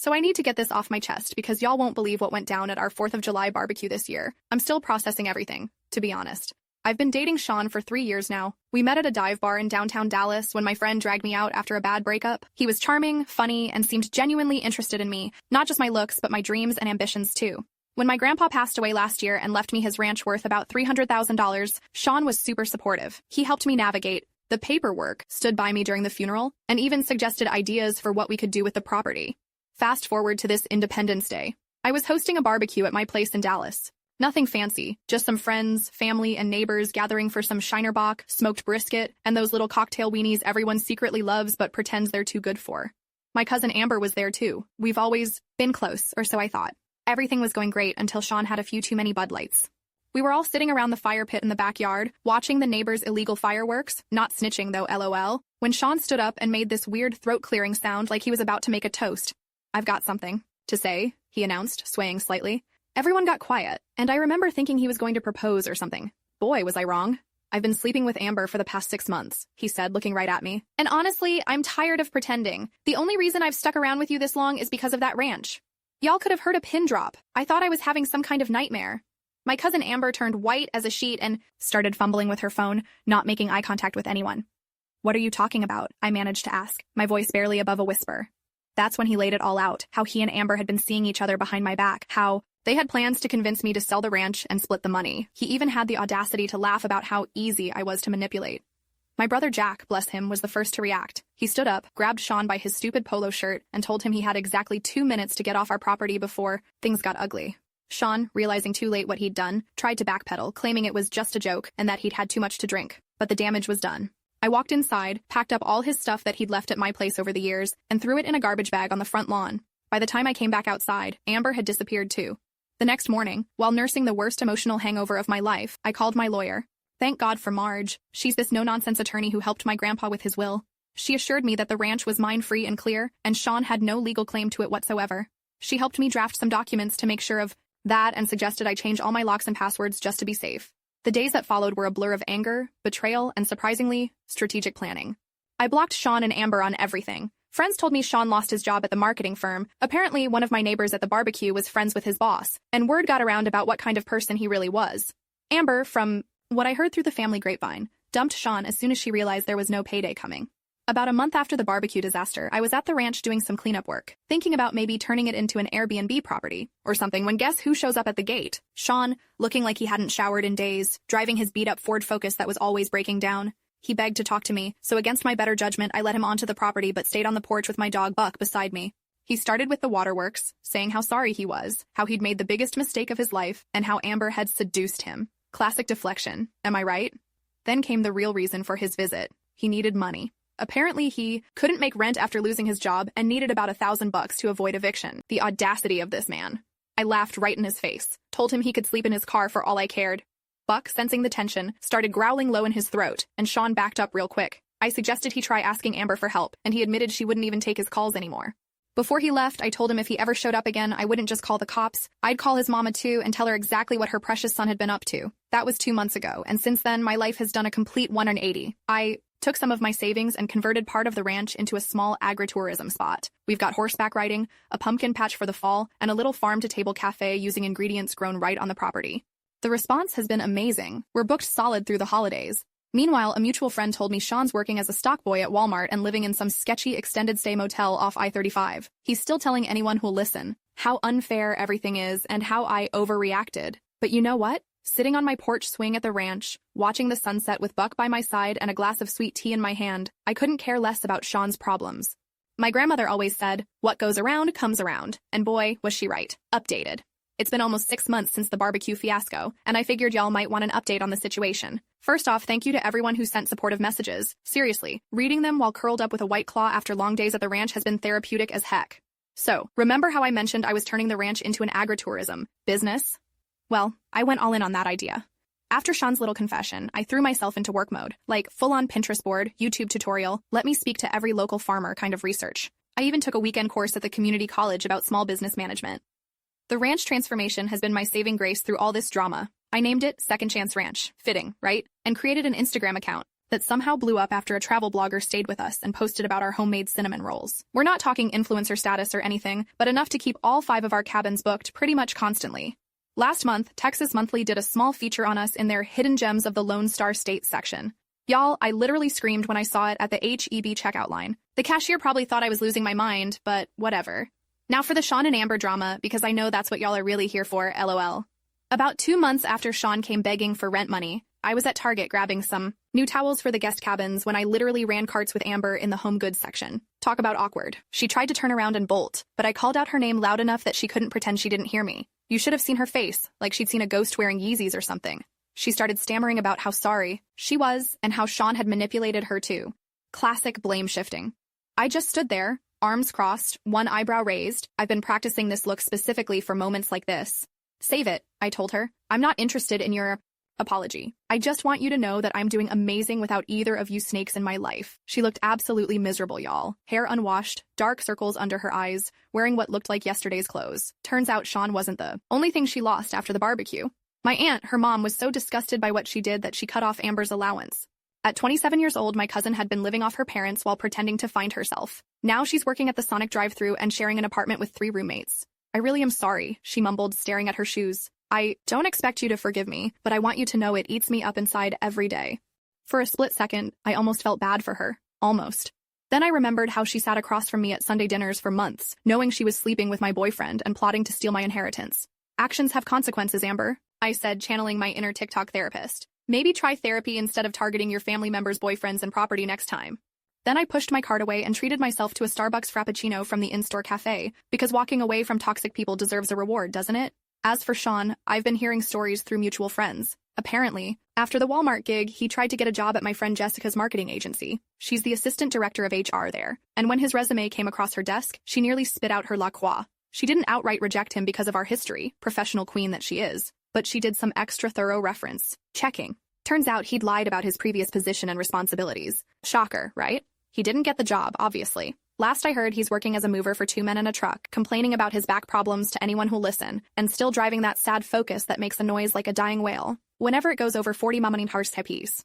So I need to get this off my chest because y'all won't believe what went down at our 4th of July barbecue this year. I'm still processing everything, to be honest. I've been dating Sean for 3 years now. We met at a dive bar in downtown Dallas when my friend dragged me out after a bad breakup. He was charming, funny, and seemed genuinely interested in me, not just my looks, but my dreams and ambitions too. When my grandpa passed away last year and left me his ranch worth about $300,000, Sean was super supportive. He helped me navigate the paperwork, stood by me during the funeral, and even suggested ideas for what we could do with the property. Fast forward to this Independence Day. I was hosting a barbecue at my place in Dallas. Nothing fancy, just some friends, family, and neighbors gathering for some Shinerbach, smoked brisket, and those little cocktail weenies everyone secretly loves but pretends they're too good for. My cousin Amber was there too. We've always been close, or so I thought. Everything was going great until Sean had a few too many Bud Lights. We were all sitting around the fire pit in the backyard, watching the neighbors' illegal fireworks, not snitching though, LOL, when Sean stood up and made this weird throat-clearing sound like he was about to make a toast. "I've got something to say," he announced, swaying slightly. Everyone got quiet, and I remember thinking he was going to propose or something. Boy, was I wrong. "I've been sleeping with Amber for the past 6 months, he said, looking right at me. "And honestly, I'm tired of pretending. The only reason I've stuck around with you this long is because of that ranch. Y'all could have heard a pin drop. I thought I was having some kind of nightmare." My cousin Amber turned white as a sheet and started fumbling with her phone, not making eye contact with anyone. "What are you talking about?" I managed to ask, my voice barely above a whisper. That's when he laid it all out, how he and Amber had been seeing each other behind my back, how they had plans to convince me to sell the ranch and split the money. He even had the audacity to laugh about how easy I was to manipulate. My brother Jack, bless him, was the first to react. He stood up, grabbed Sean by his stupid polo shirt, and told him he had exactly 2 minutes to get off our property before things got ugly. Sean, realizing too late what he'd done, tried to backpedal, claiming it was just a joke and that he'd had too much to drink. But the damage was done. I walked inside, packed up all his stuff that he'd left at my place over the years, and threw it in a garbage bag on the front lawn. By the time I came back outside, Amber had disappeared too. The next morning, while nursing the worst emotional hangover of my life, I called my lawyer. Thank God for Marge. She's this no-nonsense attorney who helped my grandpa with his will. She assured me that the ranch was mine free and clear, and Sean had no legal claim to it whatsoever. She helped me draft some documents to make sure of that and suggested I change all my locks and passwords just to be safe. The days that followed were a blur of anger, betrayal, and surprisingly, strategic planning. I blocked Sean and Amber on everything. Friends told me Sean lost his job at the marketing firm. Apparently, one of my neighbors at the barbecue was friends with his boss, and word got around about what kind of person he really was. Amber, from what I heard through the family grapevine, dumped Sean as soon as she realized there was no payday coming. About a month after the barbecue disaster, I was at the ranch doing some cleanup work, thinking about maybe turning it into an Airbnb property or something when guess who shows up at the gate? Sean, looking like he hadn't showered in days, driving his beat-up Ford Focus that was always breaking down. He begged to talk to me, so against my better judgment, I let him onto the property but stayed on the porch with my dog Buck beside me. He started with the waterworks, saying how sorry he was, how he'd made the biggest mistake of his life, and how Amber had seduced him. Classic deflection, am I right? Then came the real reason for his visit. He needed money. Apparently he couldn't make rent after losing his job and needed about $1,000 to avoid eviction. The audacity of this man. I laughed right in his face, told him he could sleep in his car for all I cared. Buck, sensing the tension, started growling low in his throat, and Sean backed up real quick. I suggested he try asking Amber for help, and he admitted she wouldn't even take his calls anymore. Before he left, I told him if he ever showed up again, I wouldn't just call the cops. I'd call his mama too and tell her exactly what her precious son had been up to. That was 2 months ago, and since then, my life has done a complete 180. I took some of my savings and converted part of the ranch into a small agritourism spot. We've got horseback riding, a pumpkin patch for the fall, and a little farm-to-table cafe using ingredients grown right on the property. The response has been amazing. We're booked solid through the holidays. Meanwhile, a mutual friend told me Sean's working as a stock boy at Walmart and living in some sketchy extended-stay motel off I-35. He's still telling anyone who'll listen how unfair everything is and how I overreacted. But you know what? Sitting on my porch swing at the ranch, watching the sunset with Buck by my side and a glass of sweet tea in my hand, I couldn't care less about Sean's problems. My grandmother always said, what goes around comes around, and boy, was she right. Updated. It's been almost 6 months since the barbecue fiasco, and I figured y'all might want an update on the situation. First off, thank you to everyone who sent supportive messages. Seriously, reading them while curled up with a White Claw after long days at the ranch has been therapeutic as heck. So, remember how I mentioned I was turning the ranch into an agritourism business? Well, I went all in on that idea. After Sean's little confession, I threw myself into work mode, like full-on Pinterest board, YouTube tutorial, let me speak to every local farmer kind of research. I even took a weekend course at the community college about small business management. The ranch transformation has been my saving grace through all this drama. I named it Second Chance Ranch, fitting, right? And created an Instagram account. that somehow blew up after a travel blogger stayed with us and posted about our homemade cinnamon rolls. We're not talking influencer status or anything, but enough to keep all 5 of our cabins booked pretty much constantly. Last month, Texas Monthly did a small feature on us in their Hidden Gems of the Lone Star State section. Y'all, I literally screamed when I saw it at the HEB checkout line. The cashier probably thought I was losing my mind, but whatever. Now for the Sean and Amber drama, because I know that's what y'all are really here for, LOL. About 2 months after Sean came begging for rent money, I was at Target grabbing some new towels for the guest cabins when I literally ran carts with Amber in the home goods section. Talk about awkward. She tried to turn around and bolt, but I called out her name loud enough that she couldn't pretend she didn't hear me. You should have seen her face, like she'd seen a ghost wearing Yeezys or something. She started stammering about how sorry she was and how Sean had manipulated her too. Classic blame shifting. I just stood there, arms crossed, one eyebrow raised. I've been practicing this look specifically for moments like this. Save it, I told her. I'm not interested in your apology. I just want you to know that I'm doing amazing without either of you snakes in my life. She looked absolutely miserable, y'all. Hair unwashed, dark circles under her eyes, wearing what looked like yesterday's clothes. Turns out Sean wasn't the only thing she lost after the barbecue. My aunt, her mom, was so disgusted by what she did that she cut off Amber's allowance. At 27 years old, my cousin had been living off her parents while pretending to find herself. Now she's working at the Sonic drive-thru and sharing an apartment with 3 roommates. I really am sorry, she mumbled, staring at her shoes. I don't expect you to forgive me, but I want you to know it eats me up inside every day. For a split second, I almost felt bad for her. Almost. Then I remembered how she sat across from me at Sunday dinners for months, knowing she was sleeping with my boyfriend and plotting to steal my inheritance. Actions have consequences, Amber, I said, channeling my inner TikTok therapist. Maybe try therapy instead of targeting your family members' boyfriends and property next time. Then I pushed my cart away and treated myself to a Starbucks Frappuccino from the in-store cafe, because walking away from toxic people deserves a reward, doesn't it? As for Sean, I've been hearing stories through mutual friends. Apparently, after the Walmart gig, he tried to get a job at my friend Jessica's marketing agency. She's the assistant director of HR there, and when his resume came across her desk, she nearly spit out her La Croix. She didn't outright reject him because of our history, professional queen that she is, but she did some extra thorough reference checking. Turns out he'd lied about his previous position and responsibilities. Shocker, right? He didn't get the job, obviously. Last I heard, he's working as a mover for 2 men in a truck, complaining about his back problems to anyone who'll listen, and still driving that sad Focus that makes a noise like a dying whale whenever it goes over 40 mph.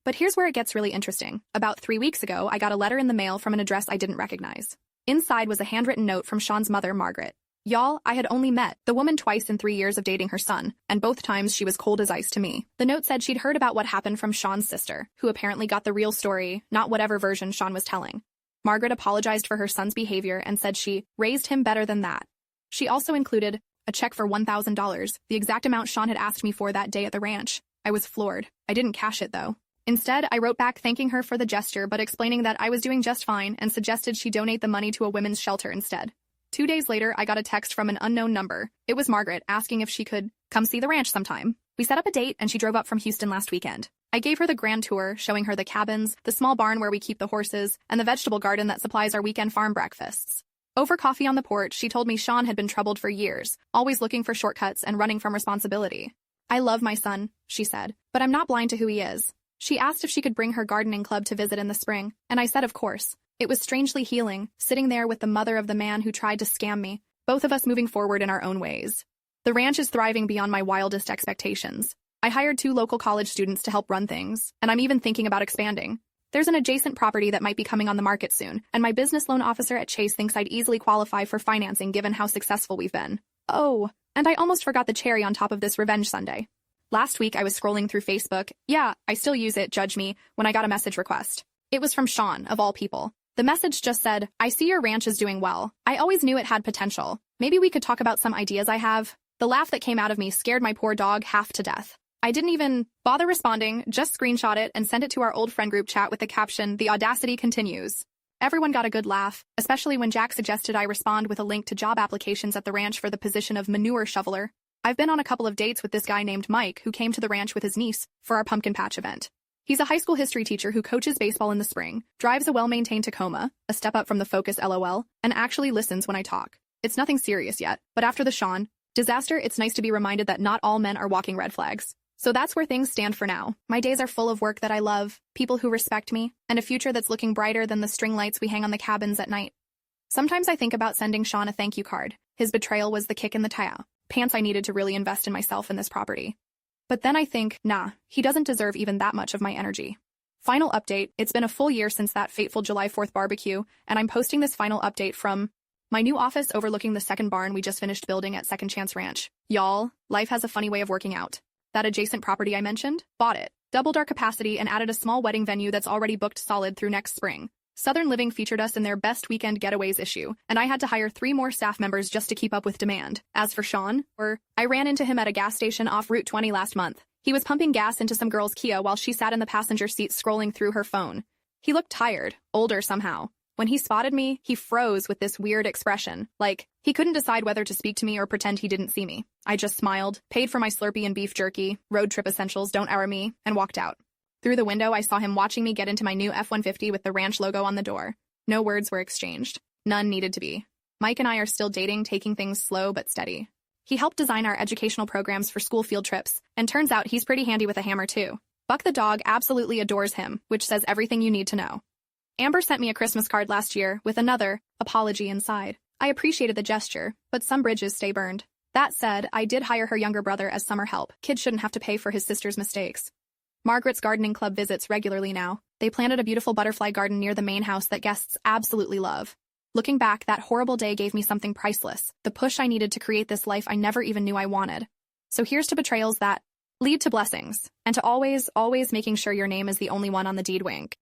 But here's where it gets really interesting. About 3 weeks ago, I got a letter in the mail from an address I didn't recognize. Inside was a handwritten note from Sean's mother, Margaret. Y'all, I had only met the woman twice in 3 years of dating her son, and both times she was cold as ice to me. The note said she'd heard about what happened from Sean's sister, who apparently got the real story, not whatever version Sean was telling. Margaret apologized for her son's behavior and said she raised him better than that. She also included a check for $1,000, the exact amount Sean had asked me for that day at the ranch. I was floored. I didn't cash it, though. Instead, I wrote back thanking her for the gesture but explaining that I was doing just fine and suggested she donate the money to a women's shelter instead. 2 days later, I got a text from an unknown number. It was Margaret asking if she could come see the ranch sometime. We set up a date and she drove up from Houston last weekend. I gave her the grand tour, showing her the cabins, the small barn where we keep the horses, and the vegetable garden that supplies our weekend farm breakfasts. Over coffee on the porch, she told me Sean had been troubled for years, always looking for shortcuts and running from responsibility. I love my son, she said, but I'm not blind to who he is. She asked if she could bring her gardening club to visit in the spring, and I said of course. It was strangely healing, sitting there with the mother of the man who tried to scam me, both of us moving forward in our own ways. The ranch is thriving beyond my wildest expectations. I hired 2 local college students to help run things, and I'm even thinking about expanding. There's an adjacent property that might be coming on the market soon, and my business loan officer at Chase thinks I'd easily qualify for financing given how successful we've been. Oh, and I almost forgot the cherry on top of this revenge Sunday. Last week I was scrolling through Facebook, yeah, I still use it, judge me, when I got a message request. It was from Sean, of all people. The message just said, I see your ranch is doing well. I always knew it had potential. Maybe we could talk about some ideas I have. The laugh that came out of me scared my poor dog half to death. I didn't even bother responding, just screenshot it and sent it to our old friend group chat with the caption, "The audacity continues." Everyone got a good laugh, especially when Jack suggested I respond with a link to job applications at the ranch for the position of manure shoveler. I've been on a couple of dates with this guy named Mike who came to the ranch with his niece for our pumpkin patch event. He's a high school history teacher who coaches baseball in the spring, drives a well-maintained Tacoma, a step up from the Focus LOL, and actually listens when I talk. It's nothing serious yet, but after the Sean disaster, it's nice to be reminded that not all men are walking red flags. So that's where things stand for now. My days are full of work that I love, people who respect me, and a future that's looking brighter than the string lights we hang on the cabins at night. Sometimes I think about sending Sean a thank you card. His betrayal was the kick in the pants I needed to really invest in myself and this property. But then I think, nah, he doesn't deserve even that much of my energy. Final update, it's been a full year since that fateful July 4th barbecue, and I'm posting this final update from my new office overlooking the second barn we just finished building at Second Chance Ranch. Y'all, life has a funny way of working out. That adjacent property I mentioned? Bought it. Doubled our capacity and added a small wedding venue that's already booked solid through next spring. Southern Living featured us in their Best Weekend Getaways issue, and I had to hire 3 more staff members just to keep up with demand. As for Sean, I ran into him at a gas station off Route 20 last month. He was pumping gas into some girl's Kia while she sat in the passenger seat scrolling through her phone. He looked tired, older somehow. When he spotted me, he froze with this weird expression, like he couldn't decide whether to speak to me or pretend he didn't see me. I just smiled, paid for my Slurpee and beef jerky, road trip essentials, don't hour me, and walked out. Through the window, I saw him watching me get into my new F-150 with the ranch logo on the door. No words were exchanged. None needed to be. Mike and I are still dating, taking things slow but steady. He helped design our educational programs for school field trips, and turns out he's pretty handy with a hammer too. Buck the dog absolutely adores him, which says everything you need to know. Amber sent me a Christmas card last year with another apology inside. I appreciated the gesture, but some bridges stay burned. That said, I did hire her younger brother as summer help. Kids shouldn't have to pay for his sister's mistakes. Margaret's gardening club visits regularly now. They planted a beautiful butterfly garden near the main house that guests absolutely love. Looking back, that horrible day gave me something priceless, the push I needed to create this life I never even knew I wanted. So here's to betrayals that lead to blessings, and to always making sure your name is the only one on the deed wink.